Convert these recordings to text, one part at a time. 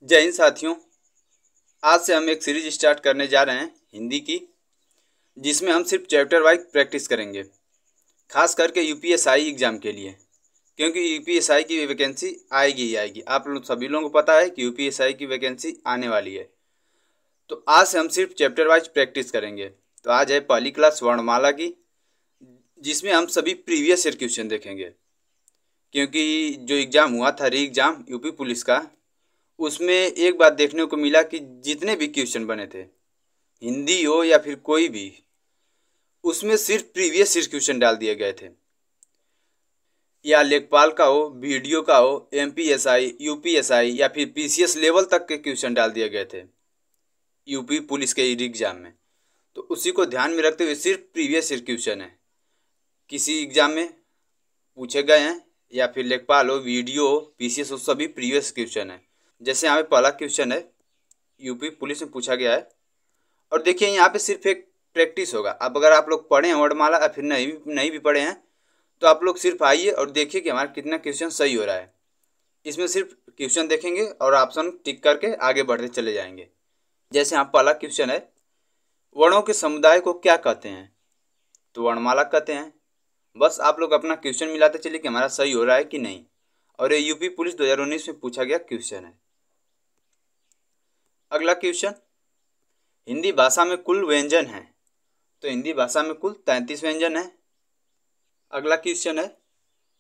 जय हिंद साथियों। आज से हम एक सीरीज स्टार्ट करने जा रहे हैं हिंदी की, जिसमें हम सिर्फ चैप्टर वाइज प्रैक्टिस करेंगे, खास करके यूपीएसआई एग्ज़ाम के लिए, क्योंकि यूपीएसआई की वैकेंसी आएगी ही आएगी। आप लोग सभी लोगों को पता है कि यूपीएसआई की वैकेंसी आने वाली है। तो आज से हम सिर्फ चैप्टर वाइज प्रैक्टिस करेंगे। तो आज है पहली क्लास वर्णमाला की, जिसमें हम सभी प्रीवियस ईयर क्वेश्चन देखेंगे, क्योंकि जो एग्ज़ाम हुआ था री एग्ज़ाम यूपी पुलिस का, उसमें एक बात देखने को मिला कि जितने भी क्वेश्चन बने थे, हिंदी हो या फिर कोई भी, उसमें सिर्फ प्रीवियस ईयर क्वेश्चन डाल दिए गए थे। या लेखपाल का हो, वीडियो का हो, एमपीएसआई, यूपीएसआई या फिर पीसीएस लेवल तक के क्वेश्चन डाल दिए गए थे यूपी पुलिस के एग्जाम में। तो उसी को ध्यान में रखते हुए सिर्फ प्रीवियस ईयर क्वेश्चन है, किसी एग्जाम में पूछे गए हैं या फिर लेखपाल हो, वीडियो हो, पीसीएस हो, सभी प्रीवियस क्वेश्चन है। जैसे यहाँ पे पहला क्वेश्चन है, यूपी पुलिस में पूछा गया है, और देखिए यहाँ पे सिर्फ एक प्रैक्टिस होगा। अब अगर आप लोग पढ़े हैं वर्णमाला या फिर नहीं भी पढ़े हैं, तो आप लोग सिर्फ आइए और देखिए कि हमारा कितना क्वेश्चन सही हो रहा है। इसमें सिर्फ क्वेश्चन देखेंगे और ऑप्शन टिक करके आगे बढ़ते चले जाएंगे। जैसे यहाँ पहला क्वेश्चन है, वर्णों के समुदाय को क्या कहते हैं? तो वर्णमाला कहते हैं। बस आप लोग अपना क्वेश्चन मिलाते चलिए कि हमारा सही हो रहा है कि नहीं। और ये यूपी पुलिस 2019 में पूछा गया क्वेश्चन है। अगला क्वेश्चन, हिंदी भाषा में कुल व्यंजन हैं? तो हिंदी भाषा में कुल 33 व्यंजन है। अगला क्वेश्चन है,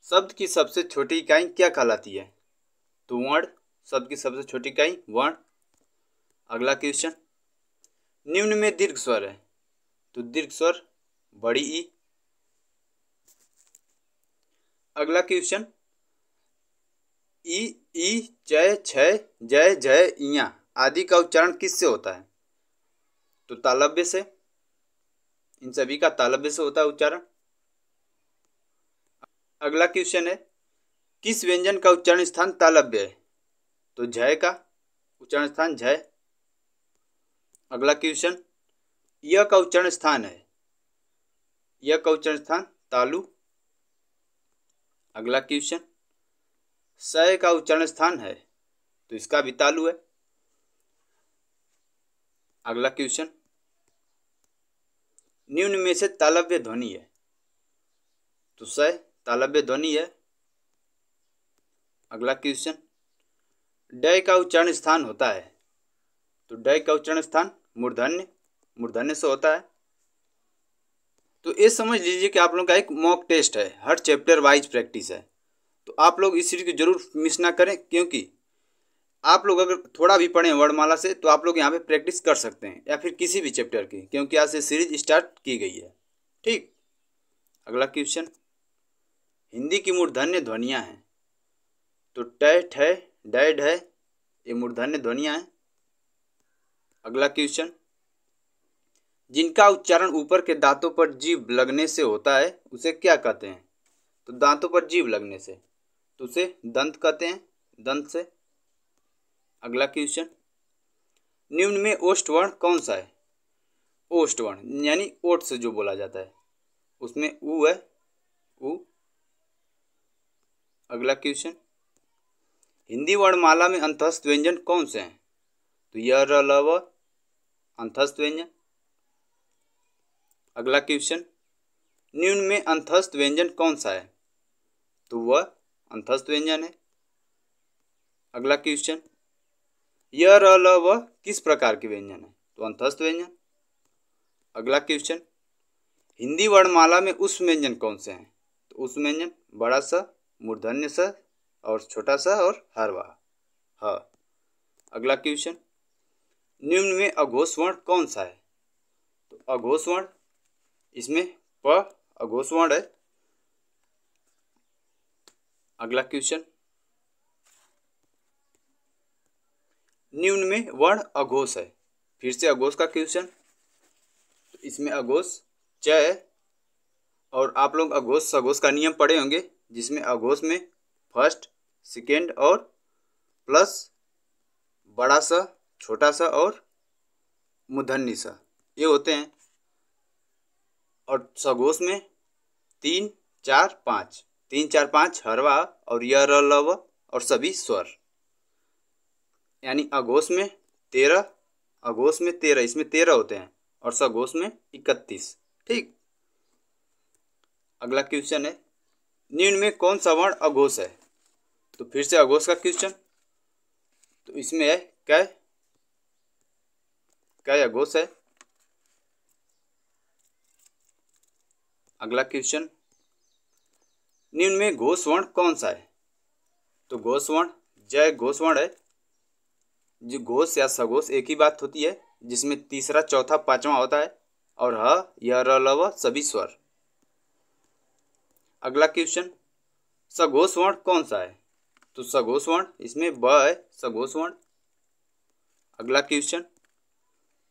शब्द की सबसे छोटी इकाई क्या कहलाती है? तो वर्ण। शब्द की सबसे छोटी इकाई वर्ण। अगला क्वेश्चन, निम्न में दीर्घ स्वर है? तो दीर्घ स्वर बड़ी ई। अगला क्वेश्चन, ई जय छय जय जय इया आदि का उच्चारण किससे होता है? तो तालव्य से। इन सभी का तालव्य से होता है उच्चारण। अगला क्वेश्चन है, किस व्यंजन का उच्चारण स्थान तालव्य है? तो झय का उच्चारण स्थान झय। अगला क्वेश्चन, य का उच्चारण स्थान है? य का उच्चारण स्थान तालु। अगला क्वेश्चन, सय का उच्चारण स्थान है? तो इसका भी तालु है। अगला क्वेश्चन, निम्न में से तालव्य ध्वनि है? तो सय तालव्य ध्वनि है। अगला क्वेश्चन, डय का उच्चारण स्थान होता है? तो डय का उच्चारण स्थान मूर्धन्य, मूर्धन्य से होता है। तो ये समझ लीजिए कि आप लोगों का एक मॉक टेस्ट है, हर चैप्टर वाइज प्रैक्टिस है। तो आप लोग इस सीरीज को जरूर मिस ना करें, क्योंकि आप लोग अगर थोड़ा भी पढ़ें वर्णमाला से तो आप लोग यहाँ पे प्रैक्टिस कर सकते हैं, या फिर किसी भी चैप्टर की, क्योंकि आज से सीरीज स्टार्ट की गई है। ठीक। अगला क्वेश्चन, हिंदी की मूर्धन्य ध्वनियाँ हैं? तो टय ठय डय ढय ये मूर्धन्य ध्वनियाँ हैं। अगला क्वेश्चन, जिनका उच्चारण ऊपर के दांतों पर जीभ लगने से होता है उसे क्या कहते हैं? तो दांतों पर जीभ लगने से, तो उसे दंत कहते हैं, दंत से। अगला क्वेश्चन, निम्न में ओष्ठ वर्ण कौन सा है? ओष्ठ वर्ण यानी ओठ से जो बोला जाता है, उसमें ऊ है, ऊ। अगला क्वेश्चन, हिंदी वर्णमाला में अंतःस्थ व्यंजन कौन से हैं? तो य र ल व अंतःस्थ व्यंजन। अगला क्वेश्चन, निम्न में अंतःस्थ व्यंजन कौन सा है? तो वह अंतःस्थ व्यंजन है। अगला क्वेश्चन, य र ल व किस प्रकार के व्यंजन है? तो अंतःस्थ व्यंजन। अगला क्वेश्चन, हिंदी वर्णमाला में उष्म व्यंजन कौन से हैं? तो उष्म व्यंजन बड़ा सा, मूर्धन्य सा और छोटा सा और हरवा ह। अगला क्वेश्चन, निम्न में अघोष वर्ण कौन सा है? तो अघोष वर्ण, इसमें प अघोष वर्ण है। अगला क्वेश्चन, निम्न में वर्ण अघोष है? फिर से अघोष का क्वेश्चन। तो इसमें अघोष च है, और आप लोग अघोष सघोष का नियम पढ़े होंगे, जिसमें अघोष में फर्स्ट, सेकेंड और प्लस बड़ा सा, छोटा सा और मूर्धन्य सा, ये होते हैं। और सघोष में 3 4 5, 3 4 5 हरवा और य र ल व और सभी स्वर। यानी अघोष में 13, अघोष में 13, इसमें 13 होते हैं और सघोष में 31। ठीक। अगला क्वेश्चन है, निम्न में कौन सा वर्ण अघोष है? तो फिर से अघोष का क्वेश्चन। तो इसमें है कै, कै अघोष है। अगला क्वेश्चन, निम्न में घोष वर्ण कौन सा है? तो घोष वर्ण जय घोष वर्ण है। जो घोष या सघोष एक ही बात होती है, जिसमें तीसरा चौथा पांचवा होता है और ह य र ल व सभी स्वर। अगला क्वेश्चन, सघोष वर्ण कौन सा है? तो सघोष वर्ण इसमें ब है, सघोष वर्ण। अगला क्वेश्चन,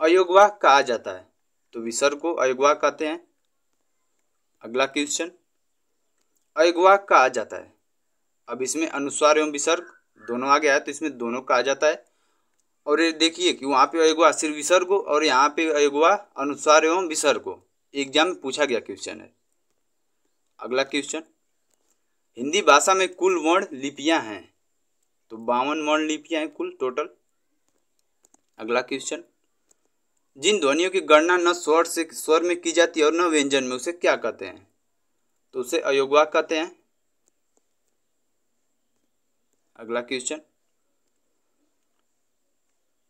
अयोगवाक कहा जाता है? तो विसर्ग को अयोगवाक कहते हैं। अगला क्वेश्चन, अयोगवाक कहा जाता है? अब इसमें अनुस्वार एवं विसर्ग दोनों आ गया है, तो इसमें दोनों कहा जाता है। और ये देखिए कि वहाँ पे अयोगवा सिर्फ विसर्ग हो और यहाँ पे अयोगवा अनुस्वार एवं विसर्ग हो। एग्जाम में पूछा गया क्वेश्चन है। अगला क्वेश्चन, हिंदी भाषा में कुल वर्ण लिपियां हैं? तो 52 वर्ण लिपियां हैं कुल टोटल। अगला क्वेश्चन, जिन ध्वनियों की गणना न स्वर में की जाती है और न व्यंजन में, उसे क्या कहते हैं? तो उसे अयोगवाक कहते हैं। अगला क्वेश्चन,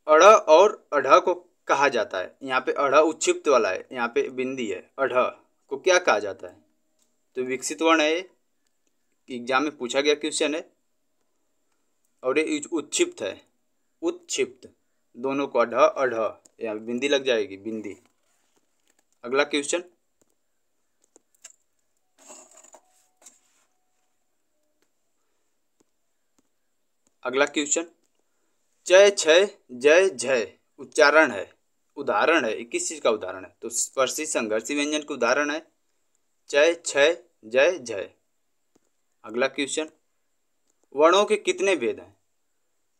अढ़ और अढ़ को कहा जाता है? यहाँ पे अढ़ उच्छिप्त वाला है, यहाँ पे बिंदी है। अढ़ को क्या कहा जाता है? तो विकसित वर्ण है। एग्जाम में पूछा गया क्वेश्चन है। और ये उच्छिप्त है, उच्छिप्त, दोनों को अढ़ अढ़, यहाँ बिंदी लग जाएगी, बिंदी। अगला क्वेश्चन, अगला क्वेश्चन, चय छय जय झय उच्चारण है, उदाहरण है, किस चीज का उदाहरण है? तो स्पर्शी संघर्षी व्यंजन का उदाहरण है चय छय जय झय। अगला क्वेश्चन, वर्णों के कितने भेद हैं?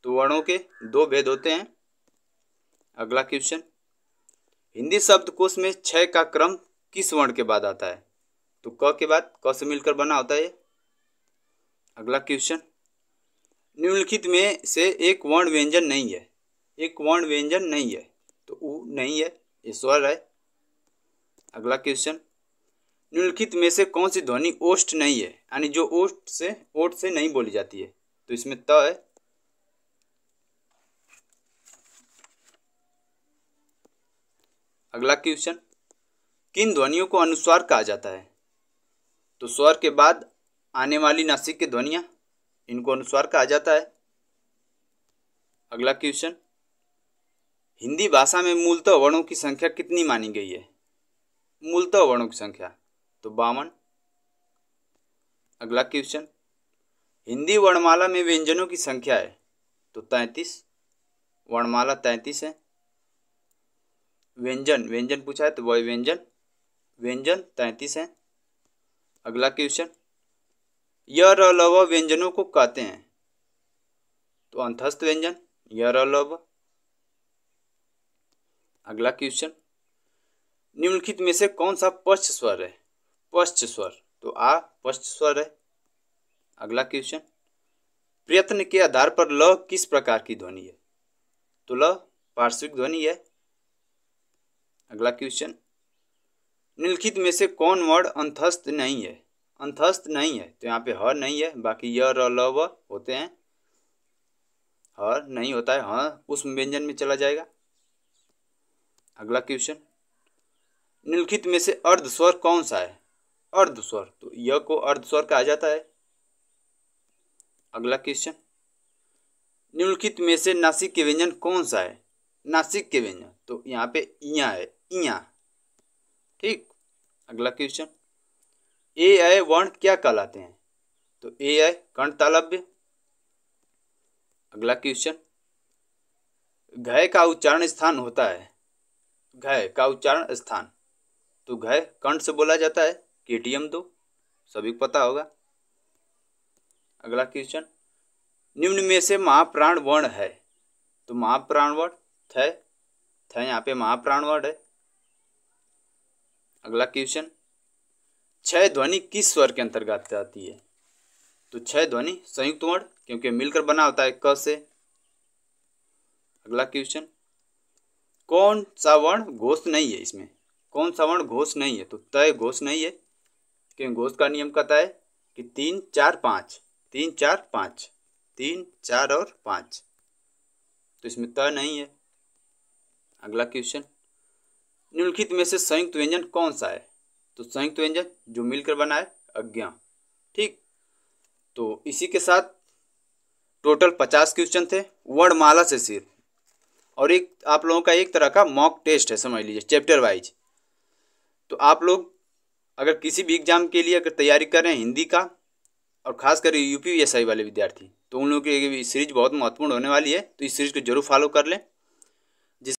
तो वर्णों के 2 भेद होते हैं। अगला क्वेश्चन, हिंदी शब्दकोश में छय का क्रम किस वर्ण के बाद आता है? तो क के बाद, क से मिलकर बना होता है। अगला क्वेश्चन, निम्नलिखित में से एक वर्ण व्यंजन नहीं है? एक वर्ण व्यंजन नहीं है, तो उ नहीं है, ये स्वर है। अगला क्वेश्चन, निम्नलिखित में से कौन सी ध्वनि ओष्ठ नहीं है, यानी जो ओष्ठ से नहीं बोली जाती है? तो इसमें त है। अगला क्वेश्चन, किन ध्वनियों को अनुस्वार कहा जाता है? तो स्वर के बाद आने वाली नासिक की ध्वनियां, इनको अनुस्वार कहा जाता है। अगला क्वेश्चन, हिंदी भाषा में मूलतः वर्णों की संख्या कितनी मानी गई है? मूलतः वर्णों की संख्या तो 52। अगला क्वेश्चन, हिंदी वर्णमाला में व्यंजनों की संख्या है? तो 33, वर्णमाला 33 है। व्यंजन पूछा है तो वह व्यंजन 33 है। अगला क्वेश्चन, य र ल व व्यंजनों को कहते हैं? तो अंतस्थ व्यंजन य र ल व। अगला क्वेश्चन, निम्नलिखित में से कौन सा पश्च स्वर है? पश्च स्वर तो आ पश्च स्वर है। अगला क्वेश्चन, प्रयत्न के आधार पर ल किस प्रकार की ध्वनि है? तो ल पार्श्विक ध्वनि है। अगला क्वेश्चन, निम्नलिखित में से कौन वर्ण अंतस्थ नहीं है? अंतस्थ नहीं है तो यहाँ पे ह नहीं है, बाकी य र ल व होते हैं। ह नहीं होता है, ह उस व्यंजन में चला जाएगा। अगला क्वेश्चन, निम्नलिखित में से अर्ध स्वर कौन सा है? अर्ध स्वर तो य को अर्ध स्वर कहा जाता है। अगला क्वेश्चन, निम्नलिखित में से नासिक के व्यंजन कौन सा है? नासिक के व्यंजन तो यहाँ पे इया है, इया। ठीक। अगला क्वेश्चन, ए ऐ वर्ण क्या कहलाते हैं? तो ए ऐ कर्ण तालव्य। अगला क्वेश्चन, घय का उच्चारण स्थान होता है? घय का उच्चारण स्थान तो घय कंठ से बोला जाता है, केटीएम तो सभी को पता होगा। अगला क्वेश्चन, निम्न में से महाप्राण वर्ण है? तो महाप्राण वर्ण थ यहाँ पे महाप्राण वर्ण है। अगला क्वेश्चन, छय ध्वनि किस स्वर के अंतर्गत आती है? तो छय ध्वनि संयुक्त वर्ण, क्योंकि मिलकर बना होता है क से। अगला क्वेश्चन, कौन सा वर्ण घोष नहीं है इसमें? कौन सा वर्ण घोष नहीं है? तो तय घोष नहीं है, क्योंकि घोष का नियम कहता है कि 3 4 5, 3 4 5, 3 4 और 5, तो इसमें त नहीं है। अगला क्वेश्चन, निम्नलिखित में से संयुक्त व्यंजन कौन सा है? तो संयुक्त व्यंजन जो मिलकर बना है अज्ञा। ठीक, तो इसी के साथ टोटल 50 क्वेश्चन थे वर्णमाला से सिर्फ, और एक आप लोगों का एक तरह का मॉक टेस्ट है, समझ लीजिए, चैप्टर वाइज। तो आप लोग अगर किसी भी एग्जाम के लिए अगर तैयारी कर रहे हैं हिंदी का, और खासकर यूपीएसआई वाले विद्यार्थी, तो उन लोगों के लिए सीरीज बहुत महत्वपूर्ण होने वाली है, तो इस सीरीज को जरूर फॉलो कर लें।